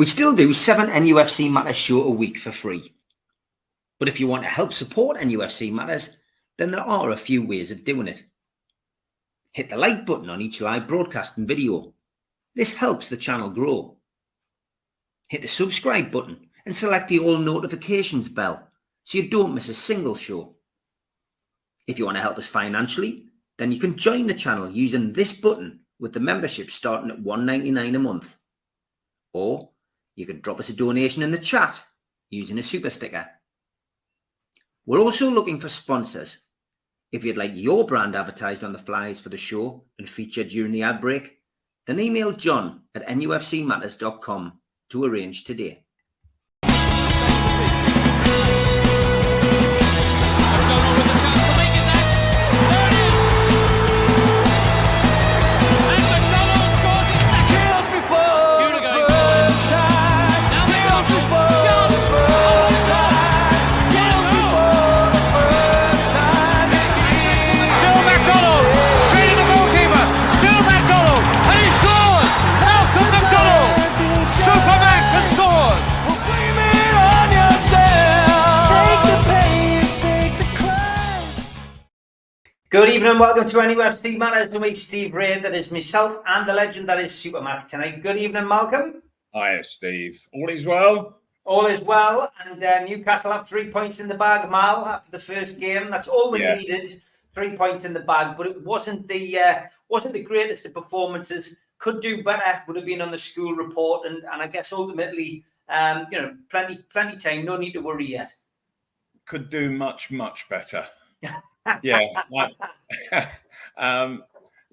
We still do 7 NUFC Matters show a week for free. But if you want to help support NUFC Matters, then there are a few ways of doing it. Hit the like button on each live broadcast and video. This helps the channel grow. Hit the subscribe button and select the all notifications bell so you don't miss a single show. If you want to help us financially, then you can join the channel using this button with the membership starting at $1.99 a month. Or you can drop us a donation in the chat using a super sticker. We're also looking for sponsors. If you'd like your brand advertised on the flyers for the show and featured during the ad break, then email John at nufcmatters.com to arrange today. Good evening and welcome to NUFC Matters with me, Steve Ray. That is myself and the legend that is Supermac tonight. Good evening, Malcolm. Hi, Steve. All is well? All is well. And Newcastle have 3 points in the bag, Mal, after the first game. That's all we needed. 3 points in the bag, but it wasn't the greatest of performances. Could do better. Would have been on the school report, and I guess ultimately, plenty time. No need to worry yet. Could do much better.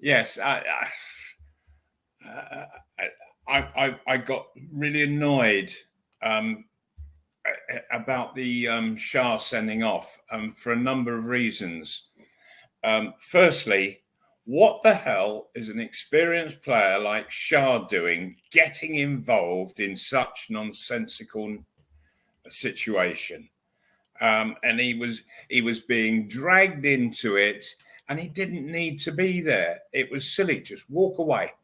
Yes. I got really annoyed about the Shah sending off for a number of reasons. Firstly, what the hell is an experienced player like Shah doing, getting involved in such nonsensical situation? And he was being dragged into it, and he didn't need to be there. It was silly. Just walk away,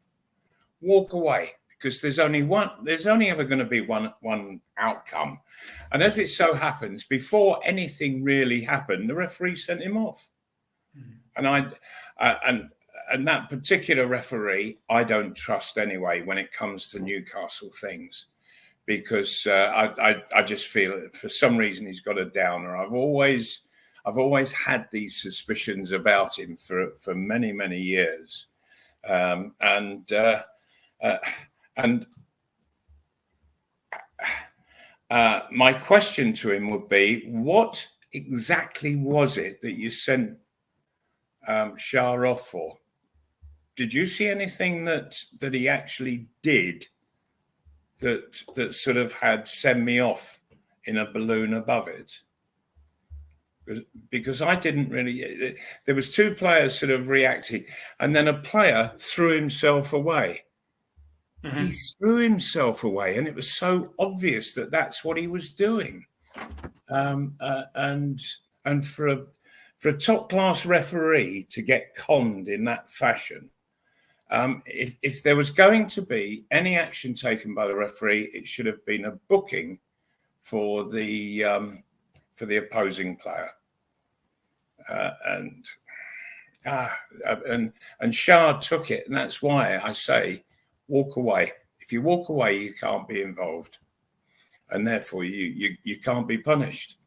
because there's only ever going to be one outcome. And as it so happens, before anything really happened, the referee sent him off. And that particular referee, I don't trust anyway when it comes to Newcastle things. Because I just feel for some reason he's got a downer. I've always had these suspicions about him for many years, my question to him would be, what exactly was it that you sent Shah off for? Did you see anything that he actually did that sort of had send me off in a balloon above it? Because I didn't really. There was two players sort of reacting, and then a player threw himself away. Mm-hmm. He threw himself away, and it was so obvious that that's what he was doing. And for a top class referee to get conned in that fashion. If there was going to be any action taken by the referee, it should have been a booking for the opposing player. And Shah took it, and that's why I say walk away. If you walk away, you can't be involved, and therefore you can't be punished.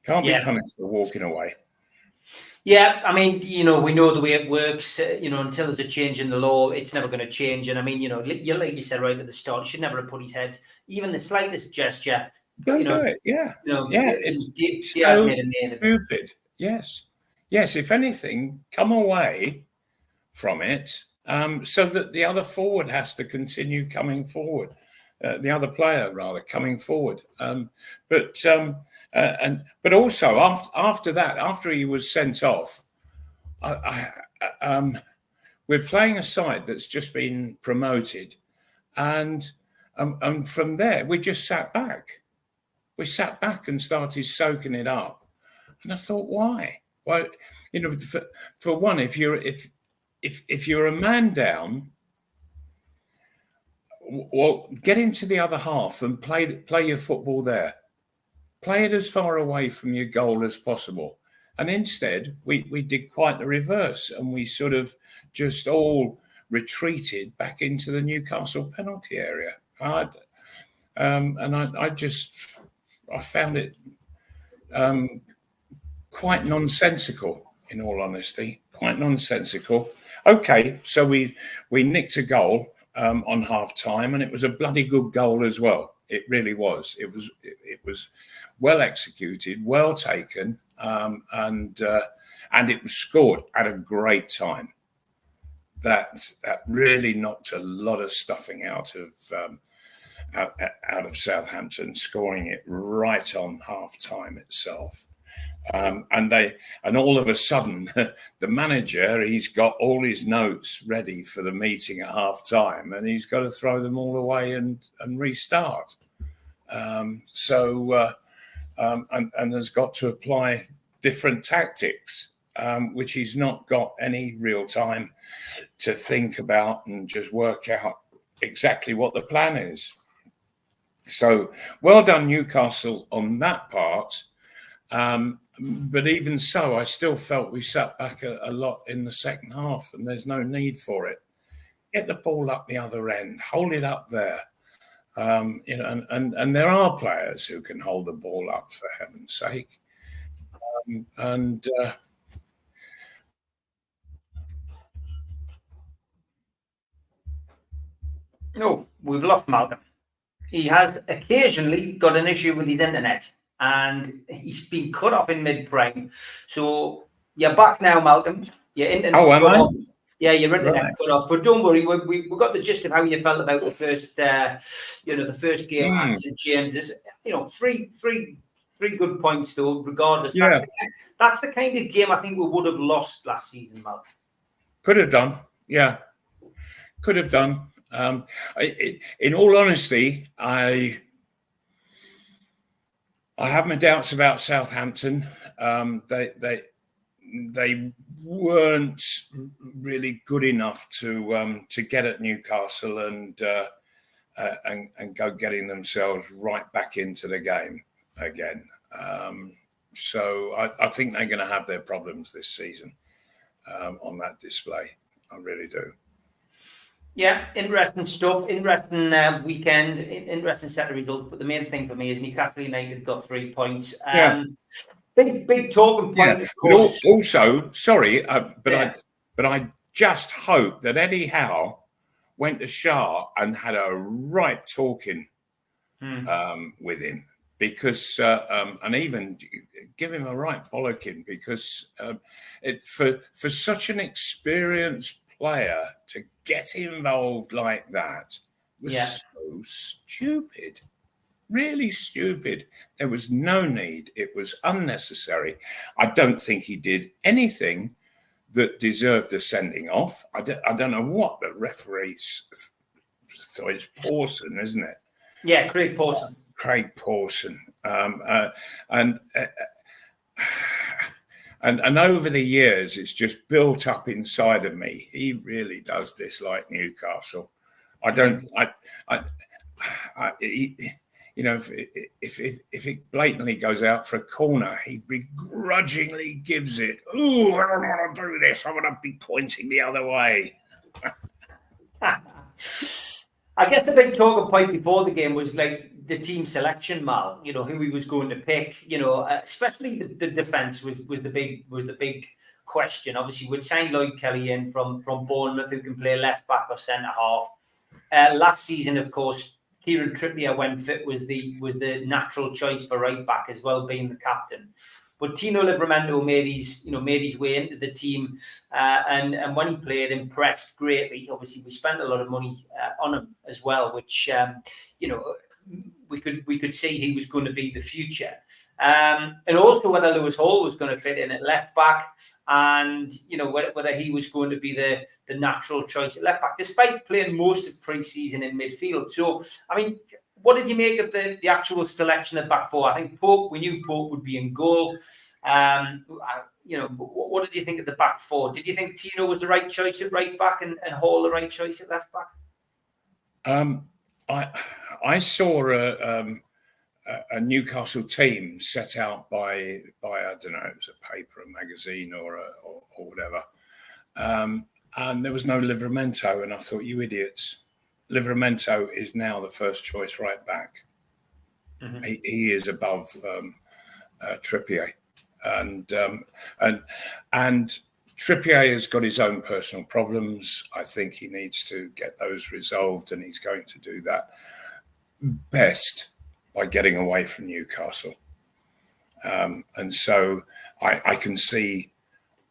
Can't be punished for walking away. Yeah, I mean, we know the way it works, until there's a change in the law, it's never going to change. And I mean, like you said right at the start, should never have put his head, even the slightest gesture. Don't do it. Yeah. It's so stupid. Yes. If anything, come away from it so that the other forward has to continue coming forward. The other player, rather, coming forward. But also after that, after he was sent off, we're playing a side that's just been promoted, and from there we just sat back. We sat back and started soaking it up, and I thought, why? Well, for one, if you're a man down, Well, get into the other half and play your football there. Play it as far away from your goal as possible. And instead, we did quite the reverse, and we sort of just all retreated back into the Newcastle penalty area. I found it quite nonsensical, in all honesty, quite nonsensical. Okay, so we nicked a goal on half time, and it was a bloody good goal as well. It really was. It was well executed, well taken, and it was scored at a great time. That really knocked a lot of stuffing out of Southampton, scoring it right on half time itself. And all of a sudden, the manager, he's got all his notes ready for the meeting at half time, and he's got to throw them all away and restart. And has got to apply different tactics, which he's not got any real time to think about and just work out exactly what the plan is. So well done, Newcastle, on that part. But even so, I still felt we sat back a lot in the second half, and there's no need for it. Get the ball up the other end, hold it up there. And there are players who can hold the ball up, for heaven's sake. No, we've lost Malcolm. He has occasionally got an issue with his internet, and he's been cut off in mid-prime. So you're back now, Malcolm. Your internet cut off. Yeah, your internet cut off. But don't worry, we got the gist of how you felt about the first, the first game at St James's. Three good points though. Regardless, yeah, that's the kind of game I think we would have lost last season, Malcolm. Could have done, yeah, could have done. In all honesty, I have my doubts about Southampton. They weren't really good enough to get at Newcastle and go getting themselves right back into the game again. So I think they're going to have their problems this season on that display. I really do. Yeah, interesting stuff. Interesting weekend. Interesting set of results. But the main thing for me is Newcastle United got 3 points. Big talking point. Of course. Also, sorry, but I just hope that Eddie Howe went to Shah and had a right talking with him, because and even give him a right bollocking, because for such an experienced player to get involved like that was so stupid. Really stupid. There was no need. It was unnecessary. I don't think he did anything that deserved a sending off. I don't know what the referees. So it's Pawson, isn't it? Yeah, Craig Pawson. Craig Pawson. And over the years, it's just built up inside of me. He really does dislike Newcastle. If it blatantly goes out for a corner, he begrudgingly gives it. Oh, I don't want to do this. I want to be pointing the other way. I guess the big talking point before the game was like the team selection, Mal. Who he was going to pick. Especially the defence was the big question. Obviously, we'd signed Lloyd Kelly in from Bournemouth, who can play left back or centre half. Last season, of course, Kieran Trippier, when fit, was the natural choice for right back as well, being the captain. But Tino Livramento made his way into the team, and when he played, impressed greatly. Obviously, we spent a lot of money on him as well, which we could see he was going to be the future, and also whether Lewis Hall was going to fit in at left back, and whether he was going to be the natural choice at left back, despite playing most of pre-season in midfield. So, I mean, what did you make of the actual selection at back four? I think we knew Pope would be in goal. What did you think of the back four? Did you think Tino was the right choice at right back and Hall the right choice at left back? I saw a Newcastle team set out by I don't know, it was a paper, a magazine, or whatever, and there was no Livramento, and I thought, you idiots, Livramento is now the first choice right back. Mm-hmm. He is above Trippier, and Trippier has got his own personal problems. I think he needs to get those resolved, and he's going to do that best by getting away from Newcastle. And so I can see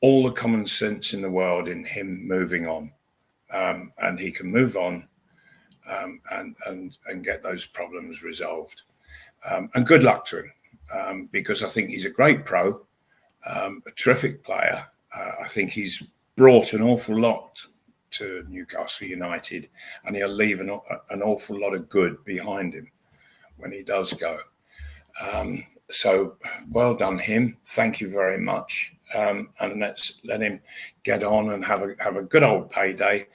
all the common sense in the world in him moving on, and he can move on and get those problems resolved. And good luck to him, because I think he's a great pro, a terrific player. I think he's brought an awful lot to Newcastle United, and he'll leave an awful lot of good behind him when he does go. So well done him. Thank you very much. And let's let him get on and have a good old payday.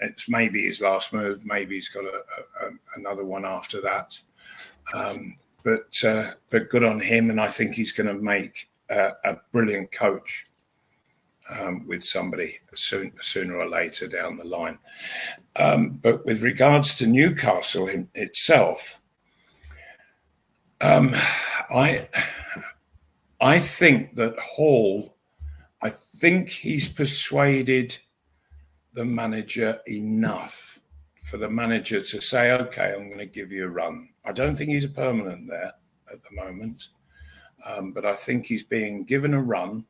It's maybe his last move. Maybe he's got another one after that. But good on him, and I think he's going to make a brilliant coach with somebody sooner or later down the line. But with regards to Newcastle itself, I think that Hall, I think he's persuaded the manager enough for the manager to say, okay, I'm going to give you a run. I don't think he's a permanent there at the moment, but I think he's being given a run,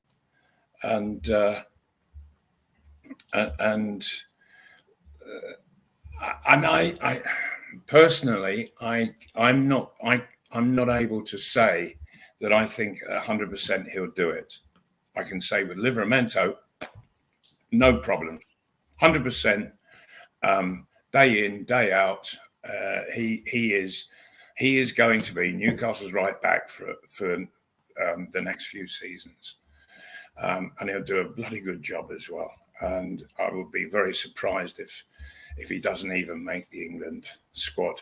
and I personally, I'm not able to say that I think 100% he'll do it. I can say with Livramento, no problems, 100%, day in, day out. He is going to be Newcastle's right back for the next few seasons, and he'll do a bloody good job as well. And I will be very surprised if he doesn't even make the England squad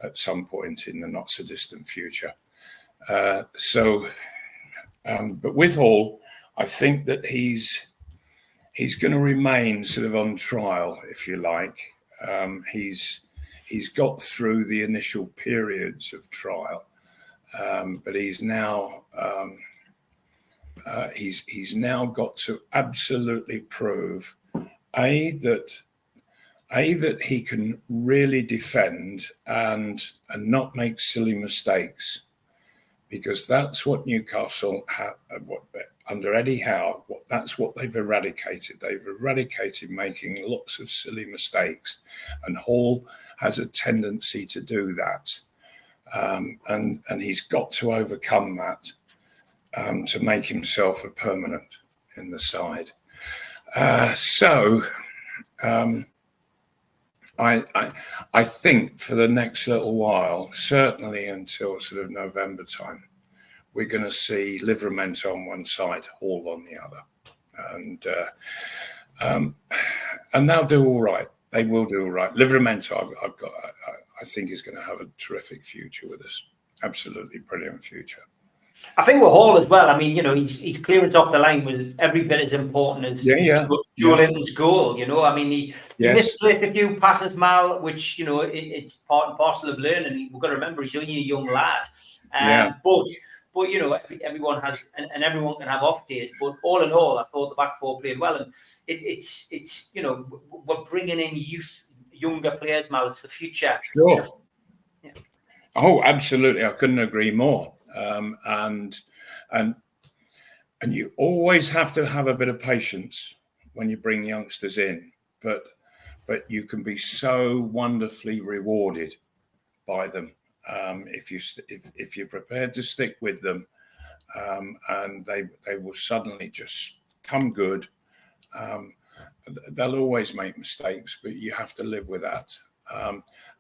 at some point in the not so distant future. But with Hall, I think that he's going to remain sort of on trial, if you like. He's got through the initial periods of trial, but he's now got to absolutely prove that he can really defend and not make silly mistakes, because that's what Newcastle under Eddie Howe, that's what they've eradicated. They've eradicated making lots of silly mistakes, and Hall has a tendency to do that, and he's got to overcome that to make himself a permanent in the side. I think for the next little while, certainly until sort of November time, we're going to see Livramento on one side, Hall on the other, and they'll do all right. They will do all right. Livramento, I think, is going to have a terrific future with us. Absolutely brilliant future. I think with Hall as well. I mean, his clearance off the line was every bit as important as Joelinton's goal. I mean, he misplaced a few passes, Mal, which it's part and parcel of learning. We've got to remember he's only a young lad, but everyone has, and everyone can have off days. But all in all, I thought the back four played well, and it's we're bringing in younger players, Mal. It's the future. Sure. Yeah. Oh, absolutely. I couldn't agree more. And you always have to have a bit of patience when you bring youngsters in, but you can be so wonderfully rewarded by them if you're prepared to stick with them, and they will suddenly just come good. They'll always make mistakes, but you have to live with that.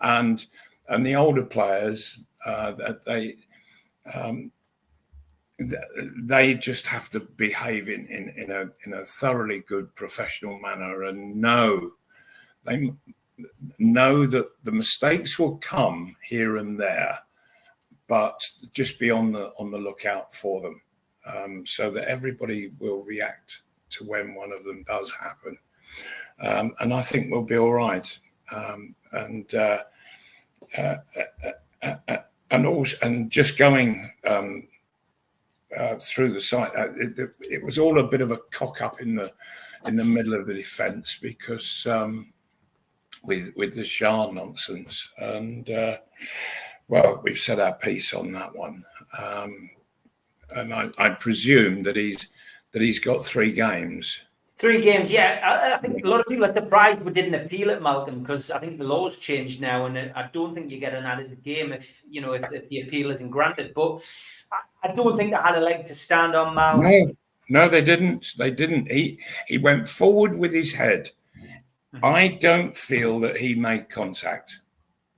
And the older players, they just have to behave in a thoroughly good professional manner and know they know that the mistakes will come here and there, but just be on the lookout for them, so that everybody will react to when one of them does happen. And I think we'll be all right. And just going through the site, it was all a bit of a cock up in the middle of the defence, because with the Shah nonsense, and well, we've said our piece on that one, and I presume that he's got 3 games. 3 games, yeah. I think a lot of people are surprised we didn't appeal it, Malcolm, because I think the law's changed now, and I don't think you get an added game if the appeal isn't granted. But I don't think they had a leg to stand on, Mal. No, they didn't. They didn't. He went forward with his head. Mm-hmm. I don't feel that he made contact.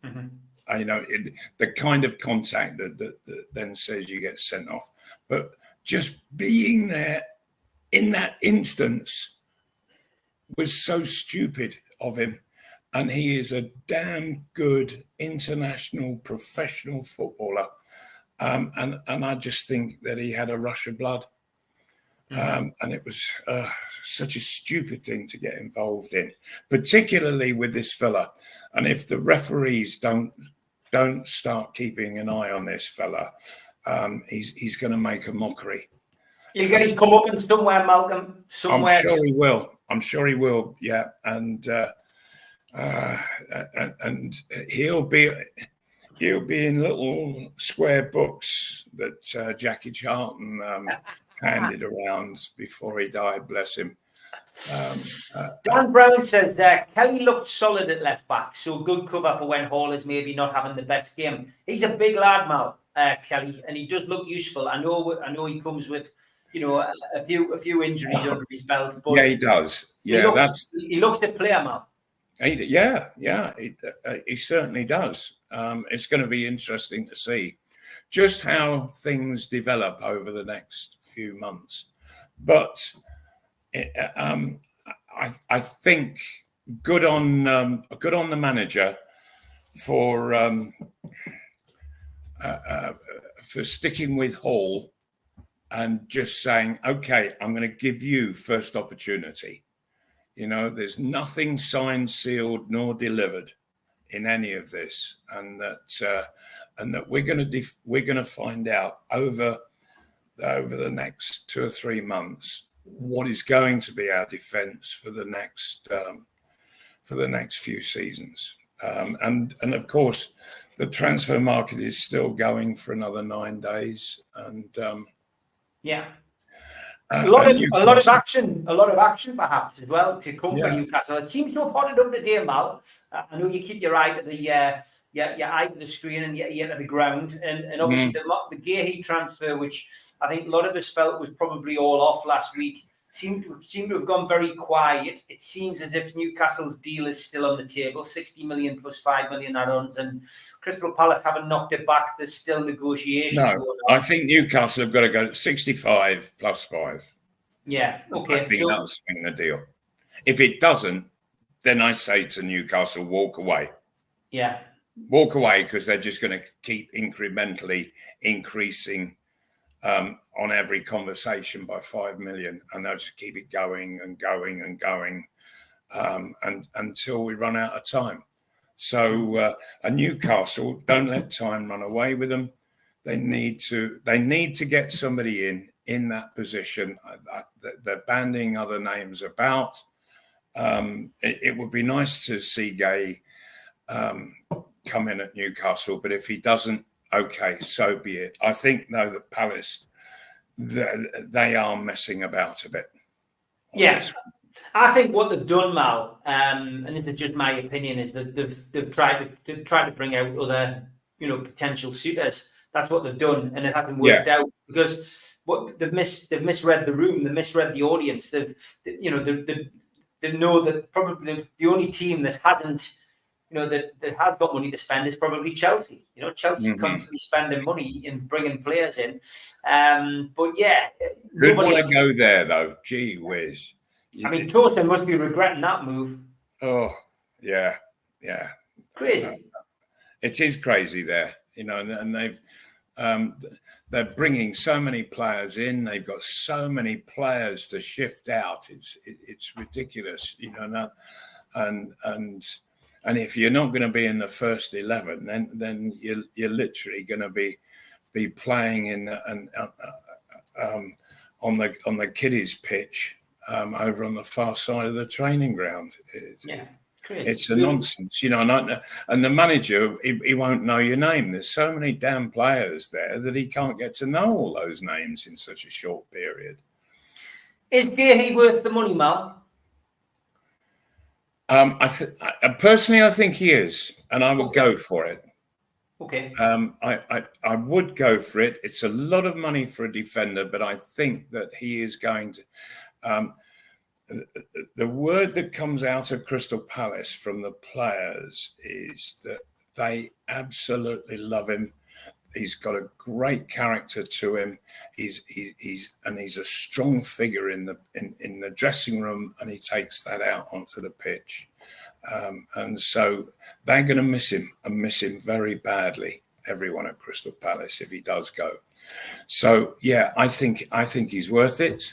Mm-hmm. The kind of contact that then says you get sent off. But just being there in that instance was so stupid of him. And he is a damn good international professional footballer. And I just think that he had a rush of blood. Mm-hmm. And it was such a stupid thing to get involved in, particularly with this fella. And if the referees don't start keeping an eye on this fella, he's going to make a mockery. He'll get his comeuppance somewhere, Malcolm. Somewhere. I'm sure he will. Yeah, and he'll be in little square books that Jackie Charlton handed around before he died. Bless him. Dan Brown says Kelly looked solid at left back, so good cover for when Hall is maybe not having the best game. He's a big lad, Mal, Kelly, and he does look useful. I know he comes with a few injuries under his belt, but yeah, he does. Yeah, he looks the player, Mal. He certainly does. It's going to be interesting to see just how things develop over the next few months. But I think good on the manager for sticking with Hall and just saying, okay, I'm going to give you first opportunity. There's nothing signed, sealed, nor delivered in any of this, and that we're going to find out over the next 2 or 3 months what is going to be our defence for the next few seasons, and of course the transfer market is still going for another 9 days, and a lot of action perhaps as well to come for Newcastle. It seems to have hotted up today, Mal. I know you keep your eye to the eye to the screen and your ear to the ground, and obviously the Gahey transfer, which I think a lot of us felt was probably all off last week, seemed to have gone very quiet. It seems as if Newcastle's deal is still on the table, 60 million plus 5 million add-ons, and Crystal Palace haven't knocked it back. There's still negotiation going on. I think Newcastle have got to go 65 plus 5. Yeah, okay. I think that'll swing the deal. If it doesn't, then I say to Newcastle, walk away. Yeah. Walk away, because they're just going to keep incrementally increasing on every conversation by 5 million, and they'll just keep it going and going and going, and until we run out of time. So Newcastle, don't let time run away with them. They need to get somebody in that position. They're banding other names about. It would be nice to see Gay come in at Newcastle, but if he doesn't, okay, so be it. I think, though, that Palace, they are messing about a bit. Yes. I think what they've done, Mal, and this is just my opinion, is that they've tried to bring out other, potential suitors. That's what they've done, and it hasn't worked out, because what they've misread the room, they misread the audience. They know that probably the only team that hasn't, that has got money to spend is probably Chelsea. Chelsea constantly spending money in bringing players in. But yeah, who'd want to go there though? Gee whiz! I mean, Tosin must be regretting that move. Oh, Yeah. Crazy. It is crazy there, and they've they're bringing so many players in. They've got so many players to shift out. It's ridiculous, and if you're not going to be in the first 11, then you're literally going to be playing in on the kiddies pitch over on the far side of the training ground. It's a nonsense, and the manager, he won't know your name. There's so many damn players there that he can't get to know all those names in such a short period. Is Gahey worth the money, Mal? Personally, I think he is, and I would go for it. Okay. I would go for it. It's a lot of money for a defender, but I think that he is going to. The word that comes out of Crystal Palace from the players is that they absolutely love him. He's got a great character to him. He's a strong figure in the dressing room, and he takes that out onto the pitch. And so they're going to miss him very badly. Everyone at Crystal Palace, if he does go. So yeah, I think he's worth it.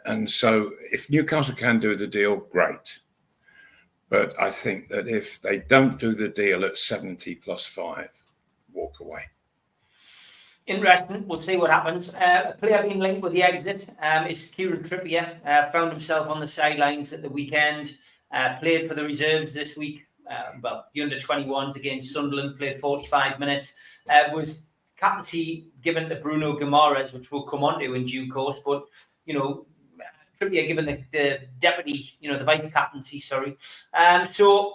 And so if Newcastle can do the deal, great. But I think that if they don't do the deal at 70 plus 5, walk away. Interesting. We'll see what happens. A player being linked with the exit is Kieran Trippier. Found himself on the sidelines at the weekend. Played for the reserves this week. The under-21s against Sunderland. Played 45 minutes. Was captaincy given to Bruno Guimaraes, which we'll come on to in due course. But, Trippier given the deputy, the vice captaincy, sorry. So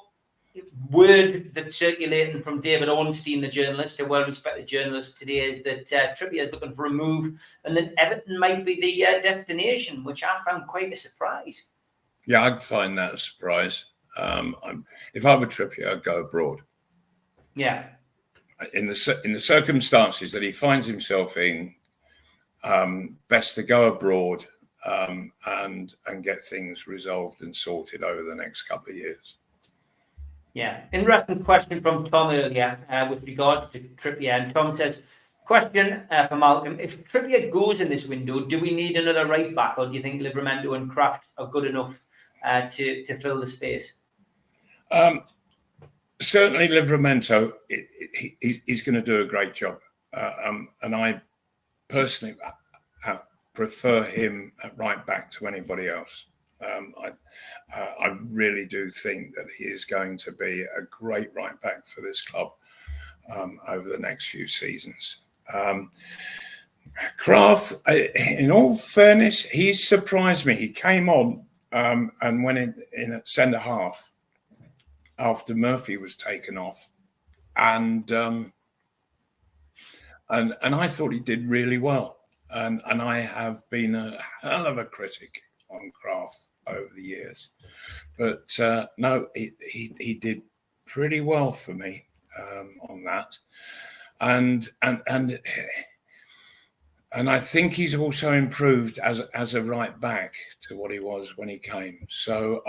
word that's circulating from David Ornstein, the journalist, a well-respected journalist today, is that Trippier is looking for a move and that Everton might be the destination, which I found quite a surprise. Yeah, I'd find that a surprise. If I were Trippier, I'd go abroad. Yeah. In the circumstances that he finds himself in, best to go abroad and get things resolved and sorted over the next couple of years. Yeah. Interesting question from Tom earlier with regards to Trippier. And Tom says, question for Malcolm, if Trippier goes in this window, do we need another right back, or do you think Livramento and Kraft are good enough to fill the space? Certainly Livramento, he's going to do a great job. And I personally prefer him at right back to anybody else. I really do think that he is going to be a great right back for this club over the next few seasons. Kraft, in all fairness, he surprised me. He came on and went in at centre half after Murphy was taken off, and I thought he did really well. And I have been a hell of a critic on Kraft over the years, but no, he did pretty well for me on that, and I think he's also improved as a right back to what he was when he came. So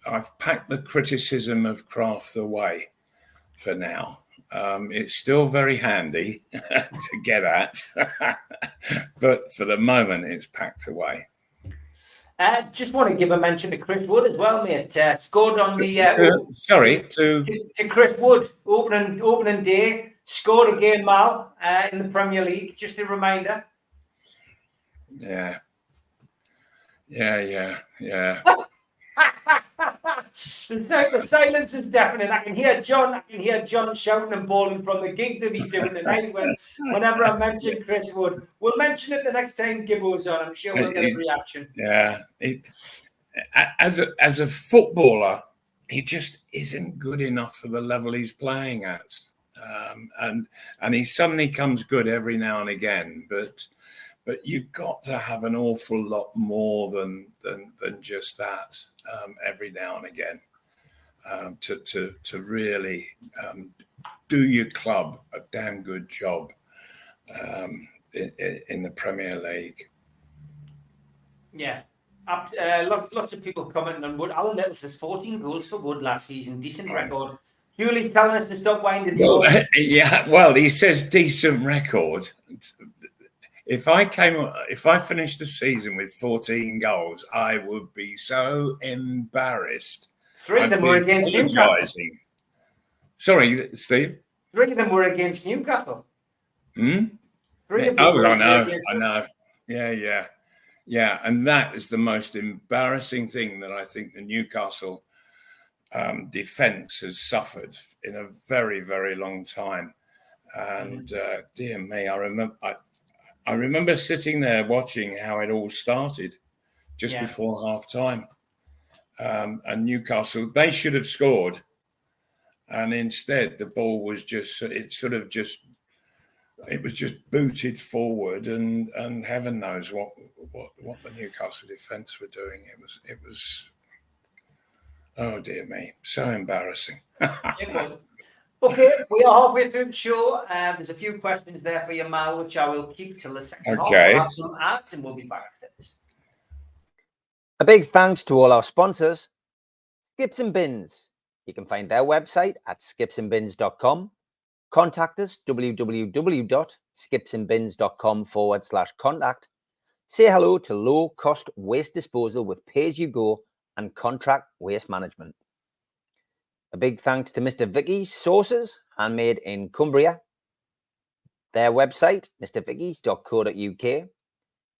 I've packed the criticism of Kraft away for now. It's still very handy to get at, but for the moment, it's packed away. Just want to give a mention to Chris Wood as well, mate. Scored on the to Chris Wood opening day. Scored again, Mal, in the Premier League. Just a reminder. Yeah. The silence is deafening. I can hear John shouting and bawling from the gig that he's doing tonight. Whenever I mention Chris Wood, we'll mention it the next time Gibbo's on. I'm sure we'll get a reaction. Yeah, as a footballer, he just isn't good enough for the level he's playing at, and he suddenly comes good every now and again, but you've got to have an awful lot more than just that every now and again to really do your club a damn good job in the Premier League. Yeah. Lots of people commenting on Wood. Alan Little says 14 goals for Wood last season. Decent record. Julie's telling us to stop winding you up. Yeah, well, he says decent record. If I finished the season with 14 goals, I would be so embarrassed. 3 of them were against Newcastle. Sorry, Steve. 3 of them were against Newcastle. 3 of them were against I know. Yeah. And that is the most embarrassing thing that I think the Newcastle defence has suffered in a very, very long time. And dear me, I remember sitting there watching how it all started just before half time. And Newcastle, they should have scored. And instead, the ball was just booted forward, and heaven knows what the Newcastle defence were doing. It was, oh dear me, so embarrassing. It was. Okay, we are halfway through the show. There's a few questions there for you, Mal, which I will keep till the second half. We'll have some ads and we'll be back after this. A big thanks to all our sponsors, Skips and Bins. You can find their website at skipsandbins.com. Contact us, www.skipsandbins.com/contact. Say hello to low-cost waste disposal with pay-as-you-go and contract waste management. A big thanks to Mr. Vicky's Sauces, handmade in Cumbria. Their website, mrvickies.co.uk.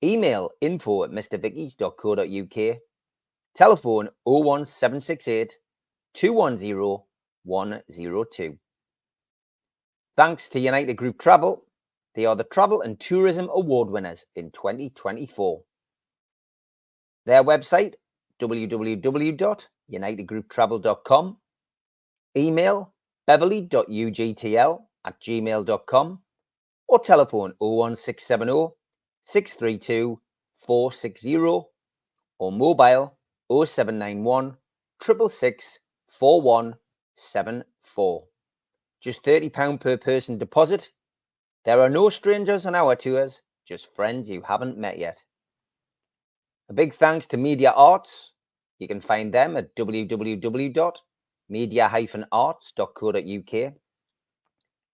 Email info@mrvickies.co.uk. Telephone 01768 210 102. Thanks to United Group Travel. They are the Travel and Tourism Award winners in 2024. Their website, www.unitedgrouptravel.com. Email beverly.ugtl@gmail.com or telephone 01670 632 460 or mobile 0791 666 4174. Just £30 per person deposit. There are no strangers on our tours, just friends you haven't met yet. A big thanks to Media Arts. You can find them at www.media-arts.co.uk.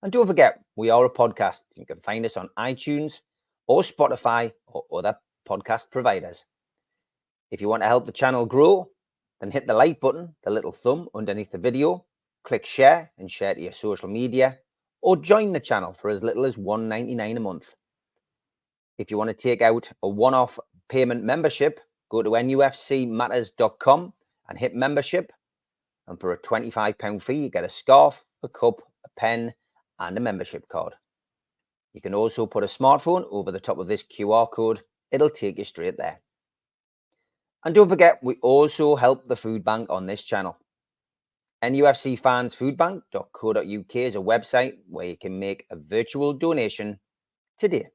And don't forget, we are a podcast. You can find us on iTunes or Spotify or other podcast providers. If you want to help the channel grow, then hit the like button, the little thumb underneath the video, click share and share to your social media, or join the channel for as little as $1.99 a month. If you want to take out a one-off payment membership, go to nufcmatters.com and hit membership. And for a £25 fee, you get a scarf, a cup, a pen, and a membership card. You can also put a smartphone over the top of this QR code. It'll take you straight there. And don't forget, we also help the food bank on this channel. nufcfansfoodbank.co.uk is a website where you can make a virtual donation today.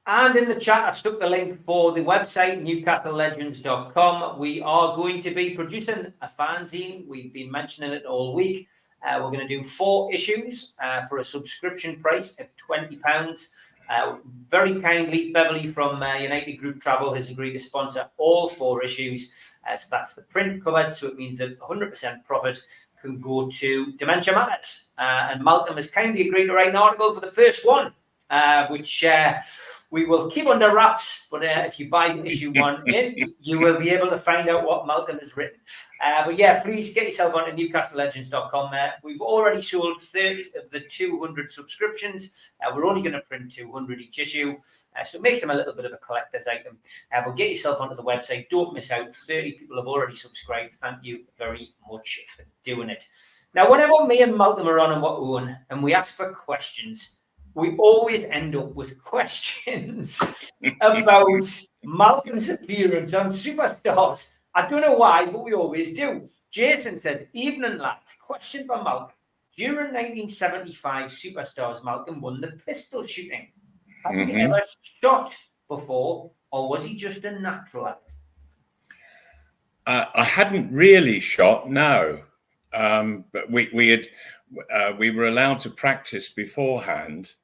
And in the chat, I've stuck the link for the website, newcastlelegends.com. We are going to be producing a fanzine. We've been mentioning it all week. We're going to do 4 issues for a subscription price of £20. Very kindly, Beverly from United Group Travel has agreed to sponsor all 4 issues. So that's the print covered. So it means that 100% profit can go to Dementia Matters. And Malcolm has kindly agreed to write an article for the first one, which we will keep under wraps. But if you buy issue 1 in, you will be able to find out what Malcolm has written. But yeah, please get yourself onto newcastlelegends.com. We've already sold 30 of the 200 subscriptions. We're only going to print 200 each issue. So it makes them a little bit of a collector's item. But get yourself onto the website. Don't miss out. 30 people have already subscribed. Thank you very much for doing it. Now, whenever me and Malcolm are on and we're on and we ask for questions, we always end up with questions about Malcolm's appearance on Superstars. I don't know why, but we always do. Jason says, evening lads, question for Malcolm. During 1975 Superstars, Malcolm won the pistol shooting. Have you ever shot before, or was he just a natural at it? I hadn't really shot, no. But we were allowed to practice beforehand.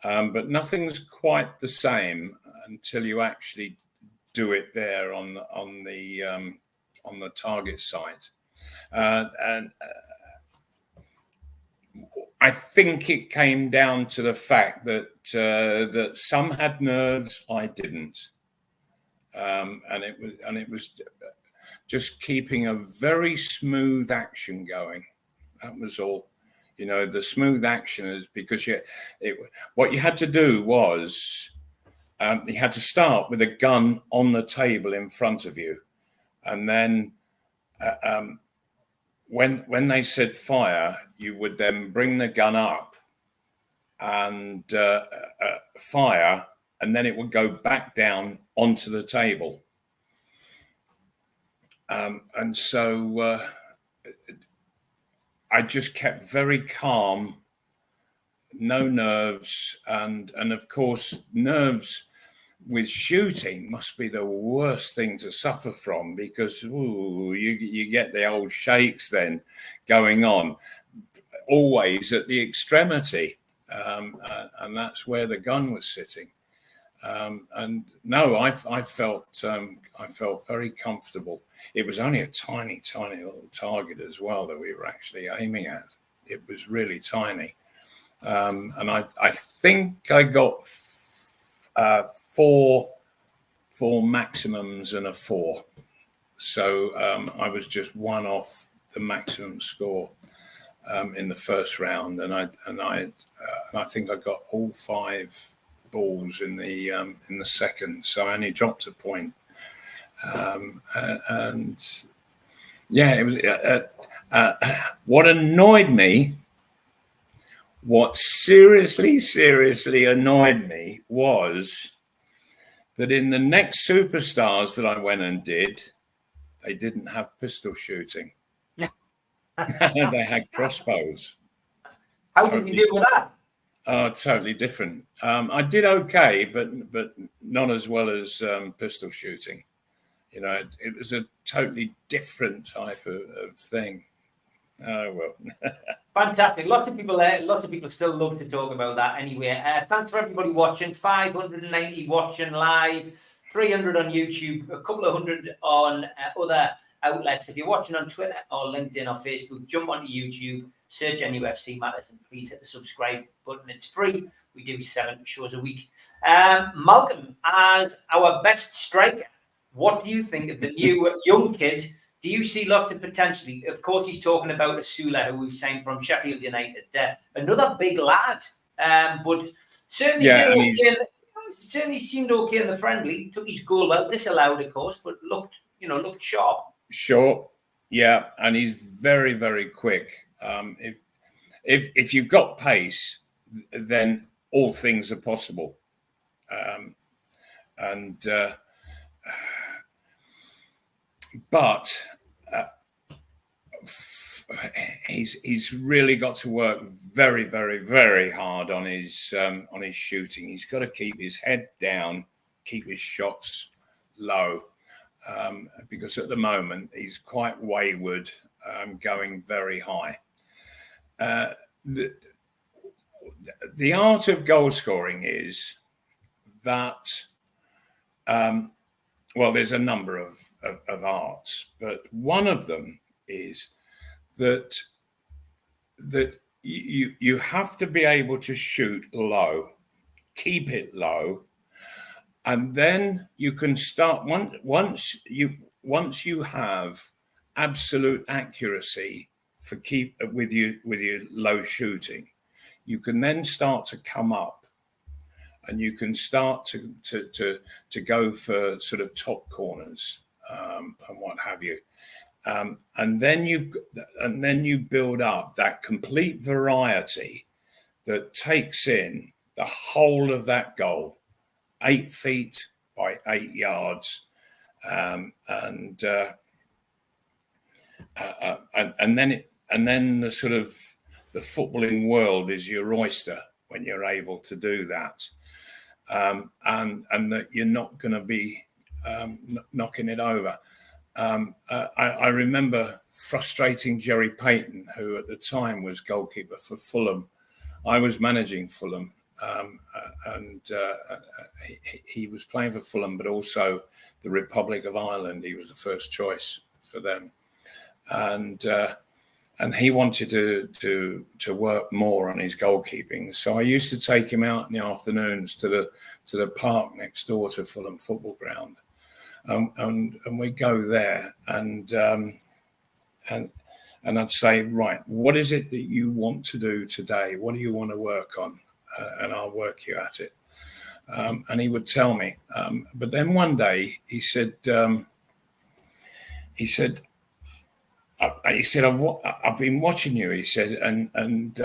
But nothing's quite the same until you actually do it there on the target site. And I think it came down to the fact that that some had nerves, I didn't, and it was just keeping a very smooth action going. That was all. You know, the smooth action is because what you had to do was you had to start with a gun on the table in front of you, and then when they said fire, you would then bring the gun up and fire, and then it would go back down onto the table. And so I just kept very calm, no nerves, and of course nerves with shooting must be the worst thing to suffer from, because you get the old shakes then going on, always at the extremity, and that's where the gun was sitting. And no, I felt very comfortable. It was only a tiny little target as well that we were actually aiming at. It was really tiny, and I think I got four maximums and a 4. So I was just one off the maximum score in the first round, and I think I got all 5 balls in the second, so I only dropped a point. And yeah, it was what annoyed me. What seriously annoyed me was that in the next Superstars that I went and did, they didn't have pistol shooting. They had crossbows. How did you do with that? Totally different. I did okay, but not as well as pistol shooting. You know, it was a totally different type of thing. Oh, well. Fantastic. Lots of people still love to talk about that anyway. Thanks for everybody watching. 590 watching live, 300 on YouTube, a couple of hundred on other outlets. If you're watching on Twitter or LinkedIn or Facebook, jump onto YouTube, search NUFC Matters, and please hit the subscribe button. It's free. We do 7 shows a week. Malcolm, as our best striker, what do you think of the new young kid? Do you see lots of potential? Of course, he's talking about Asula, who we've signed from Sheffield United. Another big lad, but certainly certainly seemed okay in the friendly. Took his goal well, disallowed, of course, but looked sharp. Sure, yeah, and he's very, very quick. If you've got pace, then all things are possible. But he's really got to work very, very, very hard on his shooting. He's got to keep his head down, keep his shots low, because at the moment he's quite wayward, going very high. The art of goal scoring is that, well, there's a number of arts, but one of them is that you have to be able to shoot low, keep it low, and then you can start once you have absolute accuracy for with your low shooting, you can then start to come up, and you can start to go for sort of top corners and what have you, and then you build up that complete variety that takes in the whole of that goal, 8 feet by 8 yards, and then the sort of the footballing world is your oyster when you're able to do that, and that you're not going to be knocking it over. I remember frustrating Jerry Payton, who at the time was goalkeeper for Fulham. I was managing Fulham, and he was playing for Fulham, but also the Republic of Ireland. He was the first choice for them, and he wanted to work more on his goalkeeping. So I used to take him out in the afternoons to the park next door to Fulham football ground, and we go there, and I'd say, right, what is it that you want to do today? What do you want to work on? And I'll work you at it. And he would tell me. But then one day he said, I've been watching you. He said, and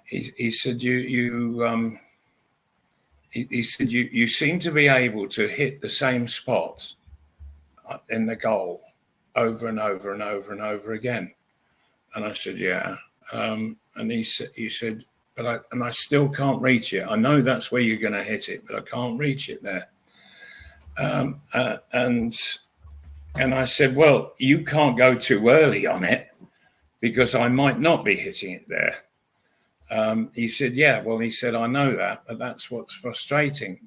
he said you seem to be able to hit the same spot in the goal over and over and over and over again. And I said, yeah. And he said, but I still can't reach it. I know that's where you're going to hit it, but I can't reach it there. And I said, well, you can't go too early on it because I might not be hitting it there. He said, yeah, well, he said, I know that, but that's what's frustrating.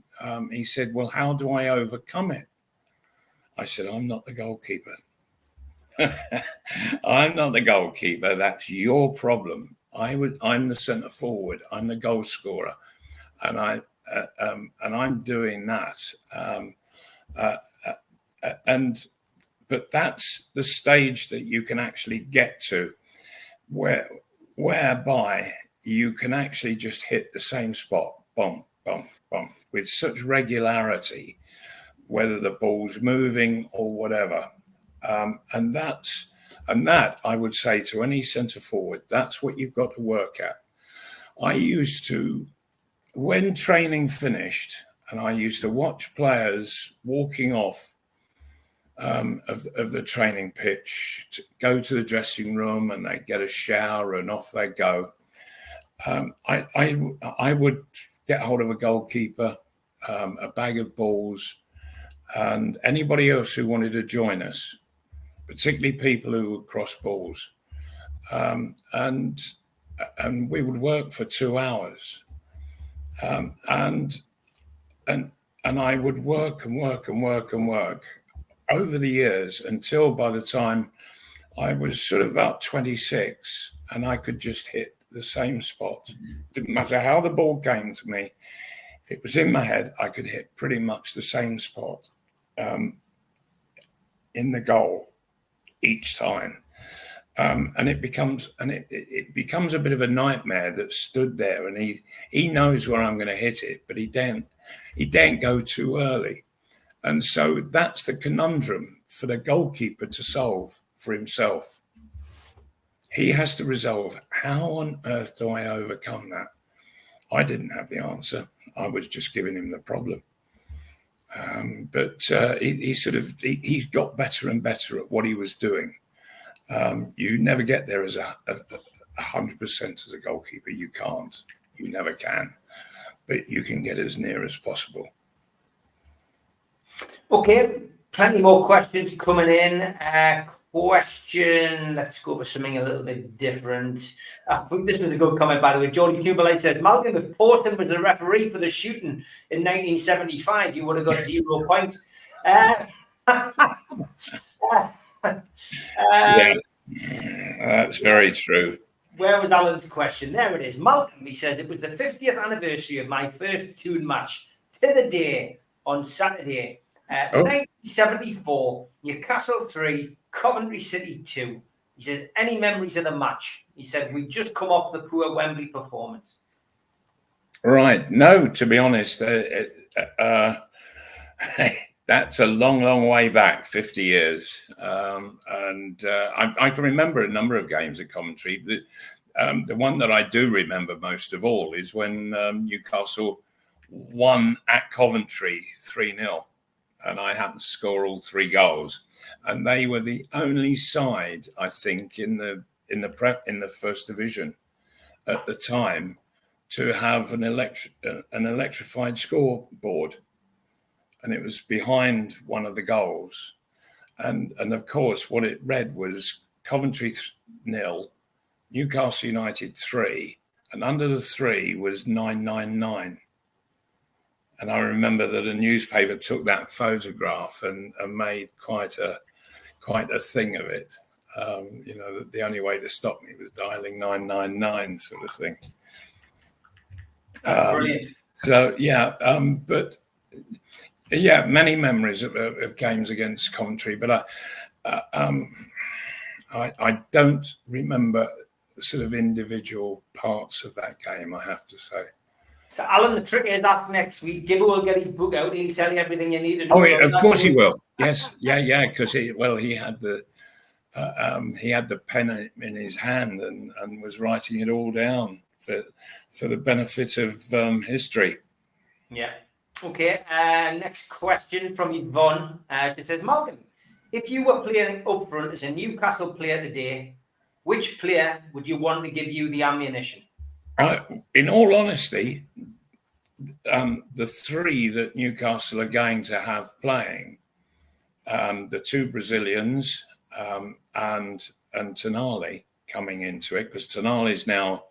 He said, well, how do I overcome it? I said, I'm not the goalkeeper. I'm not the goalkeeper. That's your problem. I'm the centre forward. I'm the goal scorer, and I'm doing that. But that's the stage that you can actually get to, whereby you can actually just hit the same spot, bump, bump, bump, with such regularity, whether the ball's moving or whatever. And that I would say to any centre forward, that's what you've got to work at. I used to, when training finished, and I used to watch players walking off of the training pitch, to go to the dressing room, and they get a shower and off they go. I would get hold of a goalkeeper, a bag of balls, and anybody else who wanted to join us, particularly people who would cross balls, and we would work for 2 hours, and I would work and work and work and work over the years until by the time I was sort of about 26, and I could just hit the same spot. Didn't matter how the ball came to me. If it was in my head, I could hit pretty much the same spot in the goal each time. And it becomes a bit of a nightmare that stood there, and he knows where I'm going to hit it, but he daren't go too early. And so that's the conundrum for the goalkeeper to solve for himself. He has to resolve, how on earth do I overcome that? I didn't have the answer. I was just giving him the problem. But he's got better and better at what he was doing. You never get there as 100% as a goalkeeper. You can't. You never can. But you can get as near as possible. Okay, plenty more questions coming in. Let's go for something a little bit different. I think this was a good comment, by the way. Jordy Kubalite says, Malcolm, if Poston was the referee for the shooting in 1975, you would have got 0 points. Yeah, that's very true. Where was Alan's question? There it is. Malcolm, he says, it was the 50th anniversary of my first tune match to the day on Saturday. 1974, Newcastle 3, Coventry City 2. He says, any memories of the match? He said, we just come off the poor Wembley performance. Right. No, to be honest, that's a long, long way back, 50 years. I can remember a number of games at Coventry. The one that I do remember most of all is when Newcastle won at Coventry 3-0. And I happened to score all 3 goals, and they were the only side, I think, in the first division at the time to have an electrified scoreboard, and it was behind one of the goals, and of course what it read was Coventry 0, Newcastle United 3, and under the 3 was 999. And I remember that a newspaper took that photograph and made quite a thing of it. That the only way to stop me was dialing 999, sort of thing. That's brilliant. So but many memories of games against Coventry, but I don't remember sort of individual parts of that game, I have to say. So Alan, the trick is that next week, Gibbo will get his book out. He'll tell you everything you need to know. Oh, of course he will. Yes, because he had the pen in his hand and was writing it all down for the benefit of history. Yeah. Okay. Next question from Yvonne. She says, Malcolm, if you were playing up front as a Newcastle player today, which player would you want to give you the ammunition? In all honesty, the 3 that Newcastle are going to have playing, the 2 Brazilians and Tonali coming into it, because Tonali's now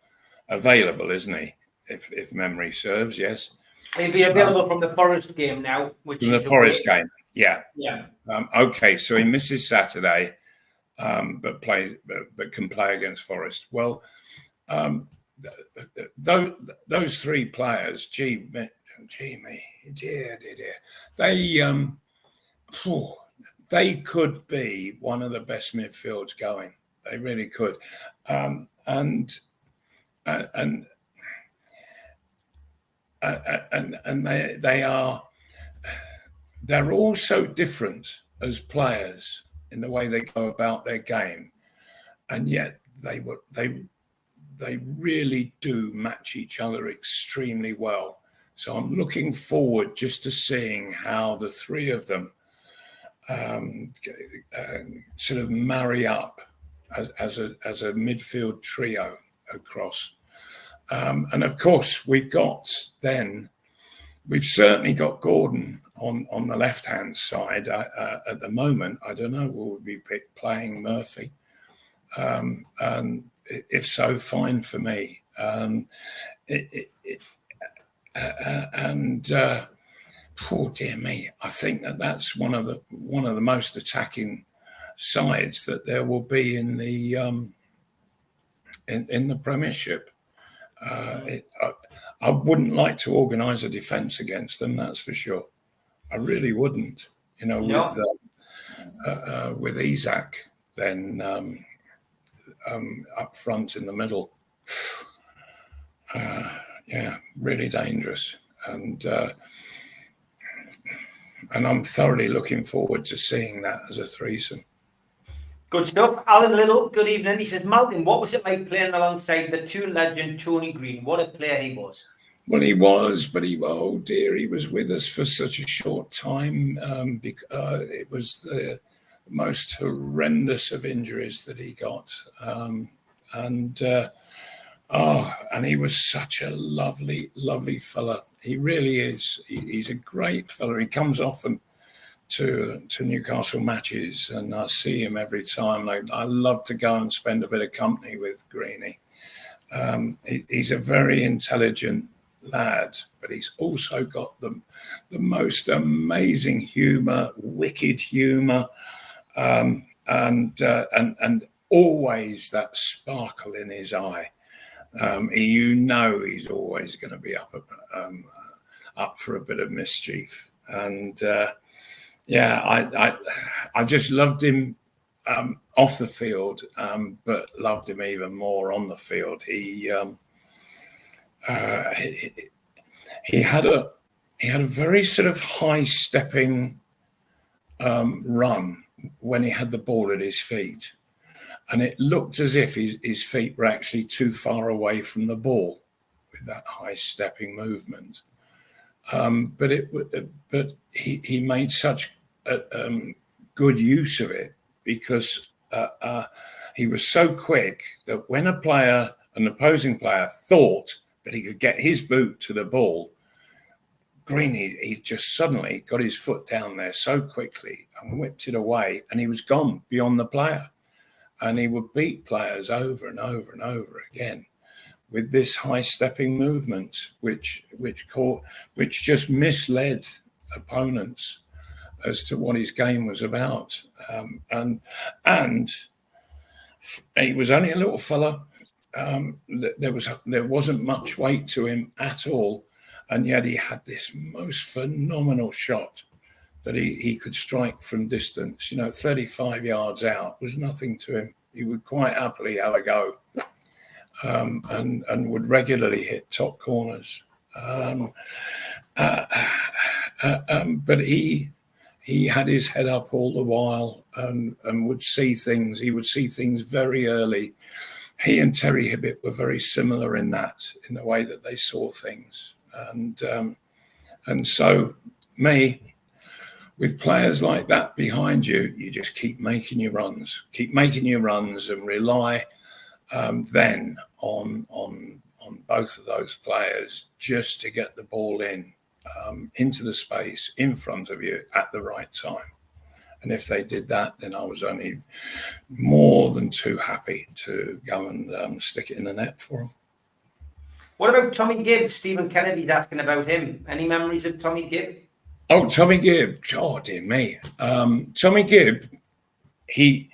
available, isn't he? If memory serves, yes. He'll be available from the Forest game now. From the Forest game, yeah. Okay, so he misses Saturday, but can play against Forest. Well, those 3 players, dear, they could be one of the best midfields going. They really could, and they're all so different as players in the way they go about their game, and yet they really do match each other extremely well. So I'm looking forward just to seeing how the 3 of them sort of marry up as a midfield trio across. And of course, we've certainly got Gordon on the left-hand side. At the moment, I don't know, will we be playing Murphy? And if so, fine for me. Poor dear me, I think that's one of the most attacking sides that there will be in the Premiership. I wouldn't like to organise a defence against them, that's for sure. I really wouldn't. With Isak then up front in the middle. Really dangerous. And I'm thoroughly looking forward to seeing that as a threesome. Good stuff. Alan Little, good evening. He says, Malcolm, what was it like playing alongside the Toon legend Tony Green? What a player he was. Well, he was, but he was with us for such a short time. It was the most horrendous of injuries that he got. And he was such a lovely, lovely fella. He really is. He's a great fella. He comes often to Newcastle matches, and I see him every time. I love to go and spend a bit of company with Greenie. He's a very intelligent lad, but he's also got the most amazing humour, wicked humour, and always that sparkle in his eye. He's always going to be up for a bit of mischief, and I just loved him off the field, but loved him even more on the field. He had a very sort of high stepping run when he had the ball at his feet. And it looked as if his feet were actually too far away from the ball with that high stepping movement. But he made such good use of it because he was so quick that when an opposing player thought that he could get his boot to the ball, Greenie, he just suddenly got his foot down there so quickly and whipped it away, and he was gone beyond the player. And he would beat players over and over and over again with this high-stepping movement, which just misled opponents as to what his game was about. And he was only a little fella. There wasn't much weight to him at all, and yet he had this most phenomenal shot that he could strike from distance. 35 yards out was nothing to him. He would quite happily have a go, and would regularly hit top corners. But he had his head up all the while, and would see things. He would see things very early. He and Terry Hibbett were very similar in the way that they saw things. And so with players like that behind you, you just keep making your runs and rely then on both of those players just to get the ball into the space in front of you at the right time. And if they did that, then I was only more than too happy to go and stick it in the net for them. What about Tommy Gibb? Stephen Kennedy's asking about him. Any memories of Tommy Gibb? Oh, Tommy Gibb. Oh, dear me. Tommy Gibb, he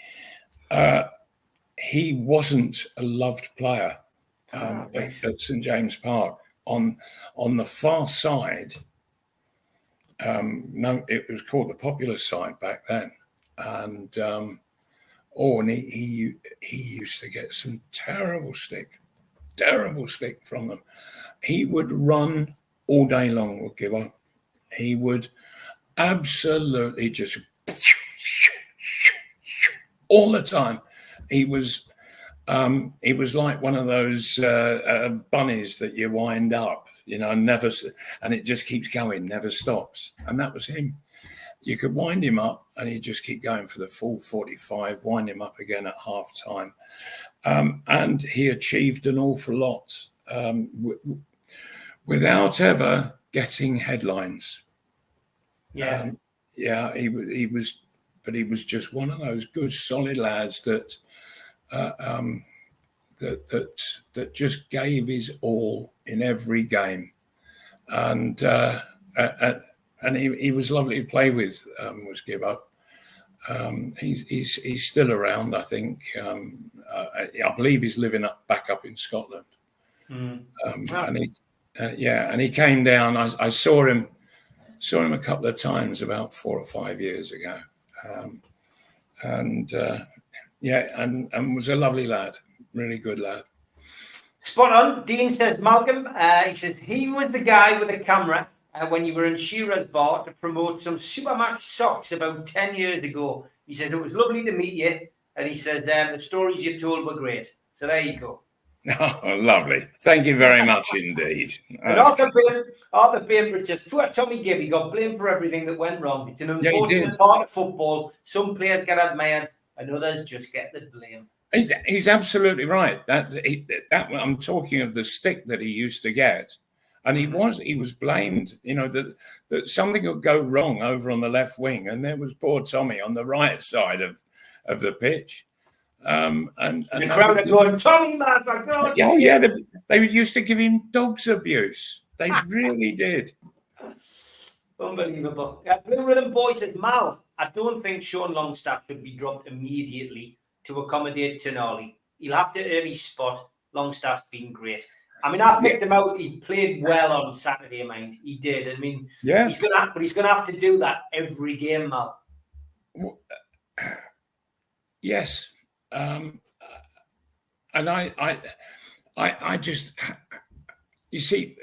wasn't a loved player at St James Park. On the far side, no, it was called the popular side back then, and he used to get some terrible stick from them. He would run all day long with Gibbo. He would absolutely just all the time. He was like one of those bunnies that you wind up, never, and it just keeps going, never stops. And that was him. You could wind him up and he'd just keep going for the full 45, wind him up again at half time. And he achieved an awful lot without ever getting headlines. Yeah. He was just one of those good, solid lads that just gave his all in every game, and he was lovely to play with. Was Gibbo. He's still around, I think. I believe he's living back up in Scotland. And he came down. I saw him a couple of times about 4 or 5 years ago, and was a lovely lad, really good lad. Spot on. Dean says, Malcolm, he says, he was the guy with the camera when you were in Shearer's bar to promote some Supermac socks about 10 years ago. He says, it was lovely to meet you. And he says, the stories you told were great. So there you go. Oh, lovely. Thank you very much indeed. And Arthur Bainbridge says, poor Tommy Gibb, he got blamed for everything that went wrong. It's an unfortunate part of football. Some players get admired and others just get the blame. He's absolutely right. That I'm talking of the stick that he used to get, and he was blamed. That something would go wrong over on the left wing, and there was poor Tommy on the right side of the pitch. And the crowd are going, Tommy, man, for God's sake. They used to give him dog's abuse. They really did. Unbelievable. Blue Rhythm Boy said, Mal, I don't think Sean Longstaff should be dropped immediately to accommodate Tonali. He'll have to earn his spot. Longstaff's been great. I mean, I picked him out. He played well on Saturday, mind. He did. I mean, he's gonna have to do that every game, Mal. Yes. And I just, you see,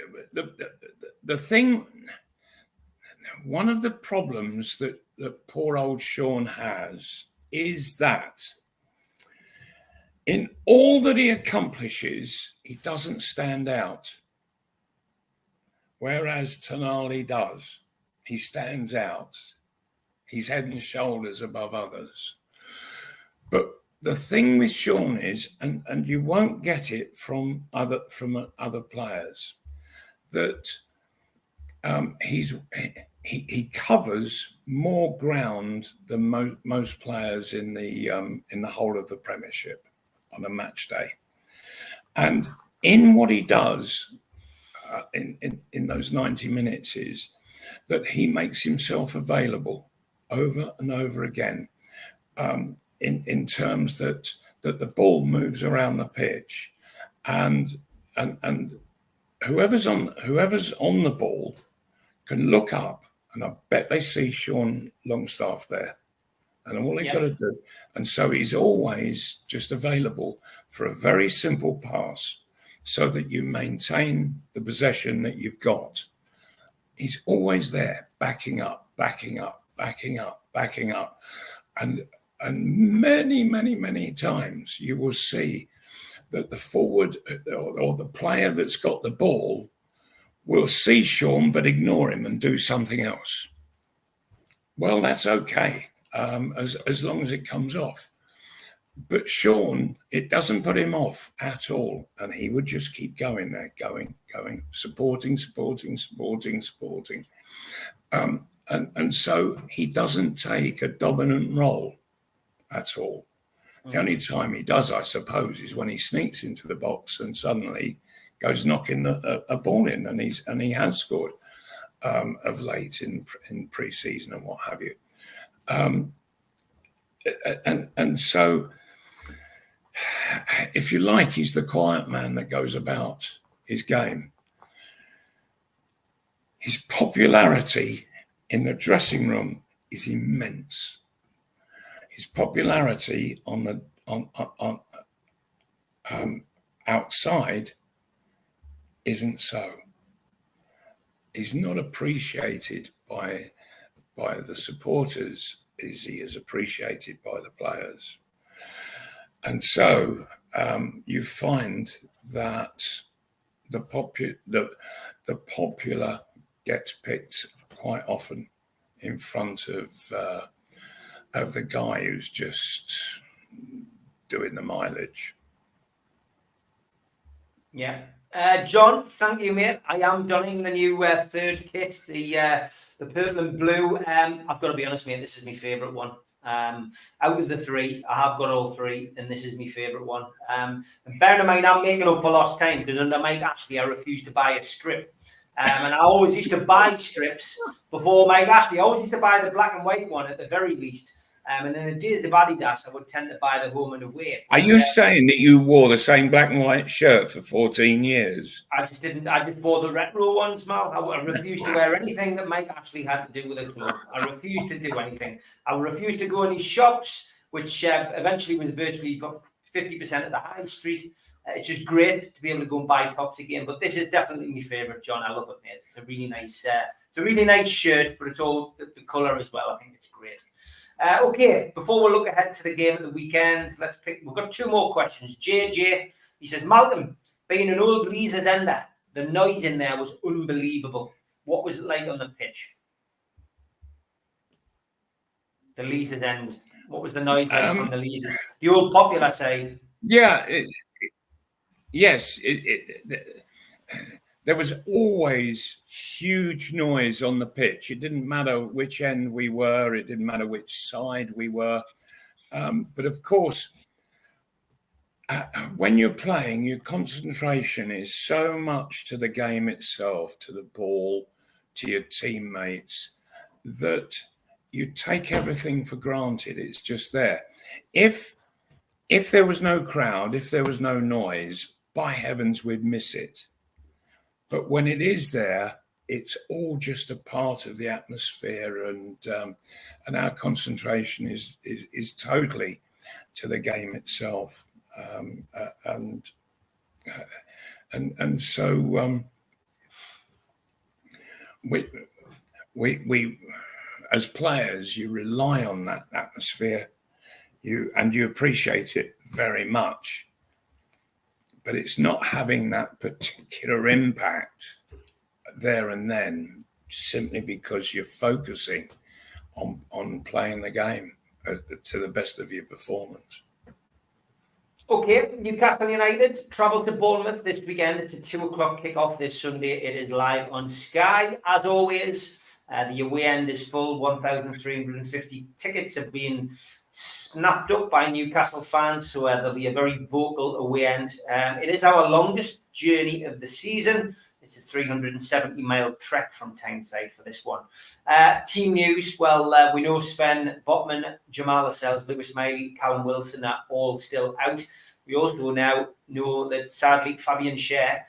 the thing, one of the problems that poor old Sean has is that in all that he accomplishes, he doesn't stand out. Whereas Tonali does. He stands out. He's head and shoulders above others. But the thing with Sean is, and you won't get it from other players, that he covers more ground than most players in the whole of the Premiership on a match day, and in what he does in those 90 minutes is that he makes himself available over and over again, in terms that the ball moves around the pitch, and whoever's on the ball can look up, and I bet they see Sean Longstaff there, and all they've got to do, and so he's always just available for a very simple pass, so that you maintain the possession that you've got. He's always there, backing up, and many times you will see that the forward or the player that's got the ball will see Sean but ignore him and do something else. Well, that's okay, as long as it comes off. But Sean, it doesn't put him off at all, and he would just keep going there, going, supporting. And so he doesn't take a dominant role at all. The only time he does, I suppose, is when he sneaks into the box and suddenly goes knocking a ball in, and he has scored of late in pre-season and what have you. And so, if you like, he's the quiet man that goes about his game. His popularity in the dressing room is immense. His popularity on outside isn't so. He's not appreciated by the supporters as he is appreciated by the players. And so you find that the popular gets picked quite often in front of the guy who's just doing the mileage. Yeah. John, thank you, mate. I am donning the new third kit, the purple and blue. I've got to be honest, mate, this is my favourite one. Out of the three, I have got all three, and this is my favourite one. And bearing in mind, I'm making up for lost time, because under Mike Ashley, I refused to buy a strip. And I always used to buy strips before Mike Ashley. I always used to buy the black and white one at the very least. And in the days of Adidas, I would tend to buy the home and away. Are you saying that you wore the same black and white shirt for 14 years? I just didn't. I just wore the retro ones, Mal. I refused to wear anything that Mike actually had to do with a club. I refused to do anything. I refused to go in his shops, which eventually was virtually 50% of the high street. It's just great to be able to go and buy tops again. But this is definitely my favourite, John. I love it, mate. It's a really nice shirt, but it's all the colour as well. I think it's great. Okay, before we look ahead to the game at the weekend, let's pick. We've got two more questions. JJ, he says, Malcolm, being an old Leeds attender, the noise in there was unbelievable. What was it like on the pitch? The Leeds end. What was the noise like from the Leeds? The old popular side. Yeah. Yes. There was always huge noise on the pitch. It didn't matter which end we were. It didn't matter which side we were. But of course, when you're playing, your concentration is so much to the game itself, to the ball, to your teammates, that you take everything for granted. It's just there. If there was no crowd, if there was no noise, by heavens, we'd miss it. But when it is there, it's all just a part of the atmosphere, and our concentration is totally to the game itself, and so we as players, you rely on that atmosphere, you appreciate it very much. But it's not having that particular impact there and then, simply because you're focusing on playing the game to the best of your performance. Okay, Newcastle United travel to Bournemouth this weekend. It's a 2:00 kickoff this Sunday. It is live on Sky. As always, The away end is full. 1,350 tickets have been snapped up by Newcastle fans, so there'll be a very vocal away end. It is our longest journey of the season. It's a 370-mile trek from Tyneside for this one. Team news, well, we know Sven Botman, Jamal Lascelles, Lewis Miley, Callum Wilson are all still out. We also now know that, sadly, Fabian Schär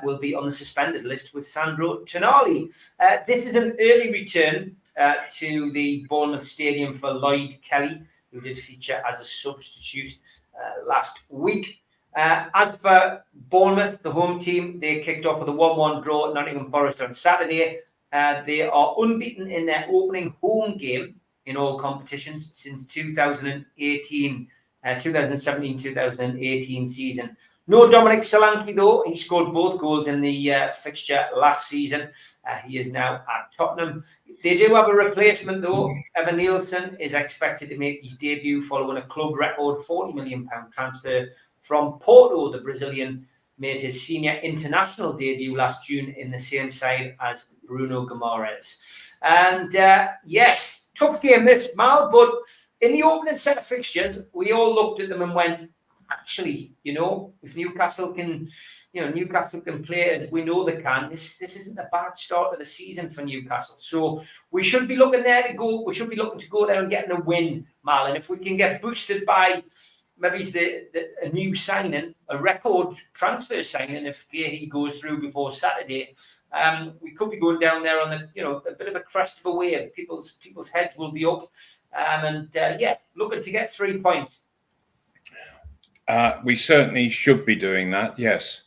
will be on the suspended list with Sandro Tonali. This is an early return to the Bournemouth Stadium for Lloyd Kelly, who did feature as a substitute last week. As for Bournemouth, the home team, they kicked off with a 1-1 draw at Nottingham Forest on Saturday. They are unbeaten in their opening home game in all competitions since 2017-2018 season. No Dominic Solanke, though. He scored both goals in the fixture last season. He is now at Tottenham. They do have a replacement, though. Evan Nielsen is expected to make his debut following a club record £40 million transfer from Porto. The Brazilian made his senior international debut last June in the same side as Bruno Guimaraes. And yes, tough game this, Mal, but in the opening set of fixtures, we all looked at them and went, actually, if Newcastle can play as we know they can, this isn't a bad start of the season for Newcastle. So we should be looking to go there and getting a win, Mal. And if we can get boosted by maybe a new signing, a record transfer signing, if he goes through before Saturday, we could be going down there on a bit of a crest of a wave. People's heads will be up, looking to get 3 points. We certainly should be doing that, yes,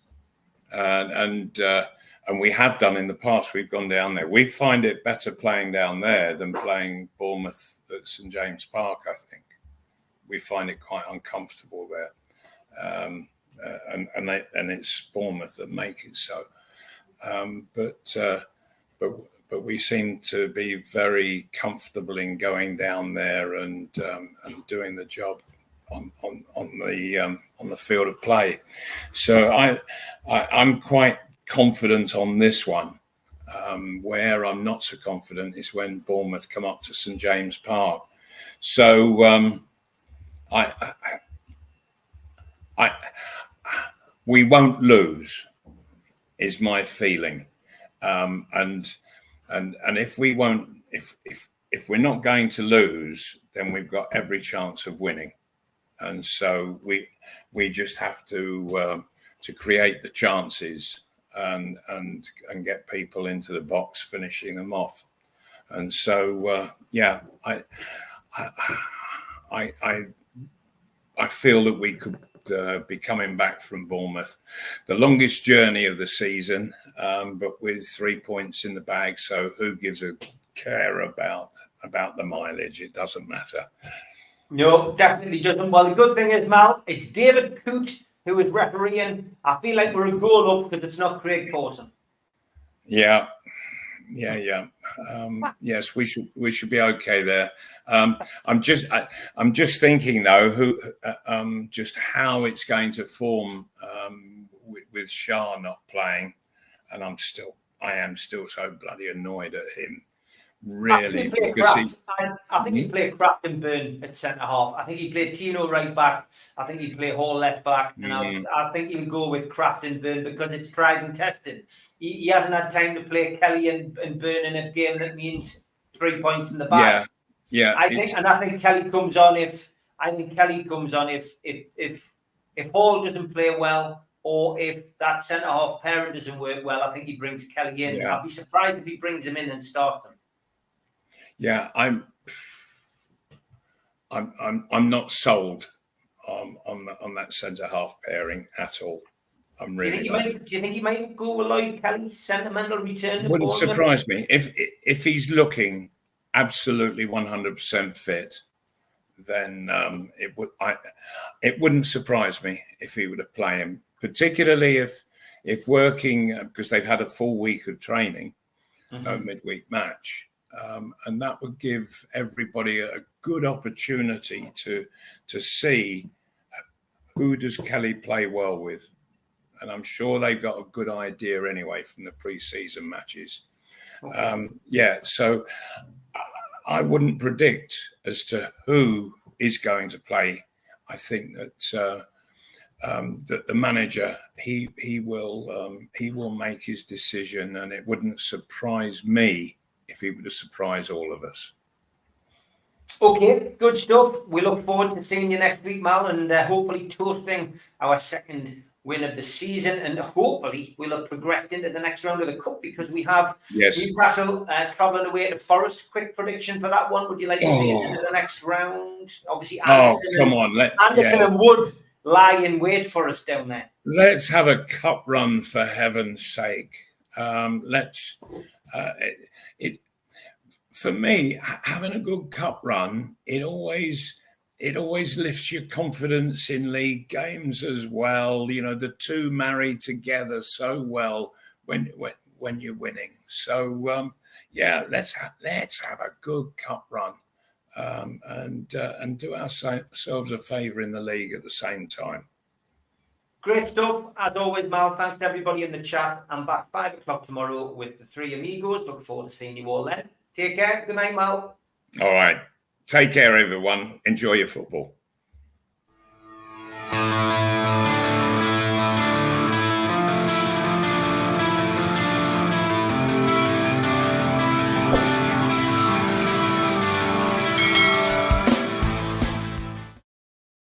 and we have done in the past. We've gone down there. We find it better playing down there than playing Bournemouth at St James Park. I think we find it quite uncomfortable there, and it's Bournemouth that make it so. But we seem to be very comfortable in going down there and doing the job on the field of play. So I'm quite confident on this one. Where I'm not so confident is when Bournemouth come up to St James Park. So we won't lose, is my feeling. And if we won't, if we're not going to lose, then we've got every chance of winning. And so we just have to create the chances and get people into the box, finishing them off. And so I feel that we could be coming back from Bournemouth, the longest journey of the season, but with 3 points in the bag. So who gives a care about the mileage? It doesn't matter. No, definitely doesn't. Well, the good thing is, Mal, it's David Coote who is refereeing. I feel like we're a goal up because it's not Craig Pawson. Yeah. Yes, we should be okay there. I'm just thinking though, just how it's going to form with Schär not playing, and I am still so bloody annoyed at him. Really, I think he'd play Kraft and Byrne at centre half. I think he'd play Tino right back. I think he'd play Hall left back, and I think he'll go with Kraft and Byrne because it's tried and tested. He hasn't had time to play Kelly and Byrne in a game that means 3 points in the bag. Yeah. I think Kelly comes on if Hall doesn't play well, or if that centre half pairing doesn't work well. I think he brings Kelly in. Yeah. I'd be surprised if he brings him in and starts him. Yeah, I'm not sold on that centre half pairing at all. I'm really. Do you think he might go with Lloyd Kelly, sentimental return? Wouldn't surprise me if he's looking absolutely 100% fit. Then it wouldn't surprise me if he were to play him, particularly if working, because they've had a full week of training, no midweek match. And that would give everybody a good opportunity to see who does Kelly play well with. And I'm sure they've got a good idea anyway from the pre-season matches. Okay. So I wouldn't predict as to who is going to play. I think that that the manager he will make his decision, and it wouldn't surprise me if he were to surprise all of us. Okay, good stuff. We look forward to seeing you next week, Mal, and hopefully toasting our second win of the season, and hopefully we'll have progressed into the next round of the cup, because we have Newcastle travelling away to Forest. Quick prediction for that one. Would you like to see us into the next round? Obviously, Anderson and Wood lie in wait for us down there. Let's have a cup run, for heaven's sake. For me, having a good cup run, it always lifts your confidence in league games as well. You know, the two marry together so well when you're winning. So let's have a good cup run and do ourselves a favour in the league at the same time. Great stuff. As always, Mal, thanks to everybody in the chat. I'm back 5 o'clock tomorrow with the three amigos. Looking forward to seeing you all then. Take care. Good night, Mal. All right. Take care, everyone. Enjoy your football.